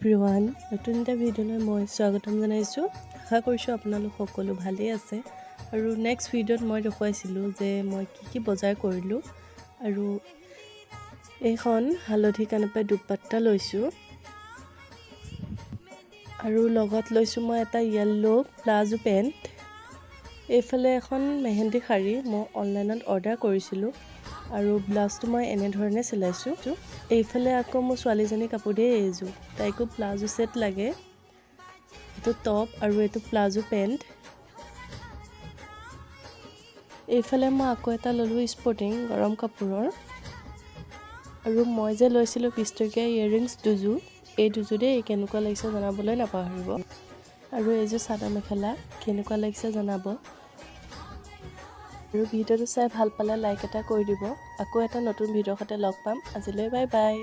Everyone, নতুন এটা ভিডিঅ'লৈ মই স্বাগতম জনাইছোঁ। আশা কৰিছোঁ আপোনালোক সকলো ভালেই আছে। আৰু নেক্সট ভিডিঅ'ত মই দেখুৱাইছিলোঁ যে মই কি বজাৰ কৰিলোঁ। আৰু এইখন হালধি কানপা দুপাট্টা লৈছোঁ আৰু লগত লৈছোঁ মই এটা য়েল্লো প্লাজো পেণ্ট। এইফালে এখন মেহেন্দি শাড়ী মই অনলাইনত অৰ্ডাৰ কৰিছিলোঁ আৰু ব্লাউজটো মই এনেধৰণে চিলাইছোঁ। এইফালে আকৌ মোৰ ছোৱালীজনী কাপোৰ দিয়ে এইযোৰ, তাইকো প্লাজো ছেট লাগে। এইটো টপ আৰু এইটো প্লাজো পেণ্ট। এইফালে মই আকৌ এটা ল'লোঁ স্পৰ্টিং গৰম কাপোৰৰ। আৰু মই যে লৈছিলোঁ 20 টকীয়া ইয়েৰিংছ দুযোৰ, এই দুযোৰেই কেনেকুৱা লাগিছে জনাবলৈ নাপাহৰিব। আৰু এইযোৰ চাদৰ মেখেলা কেনেকুৱা লাগিছে জনাব। আৰু ভিডিঅ'টো চাই ভাল পালে লাইক এটা কৰি দিব। আকৌ এটা নতুন ভিডিঅ'ৰ সৈতে লগ পাম। আজিলৈ বাই বাই।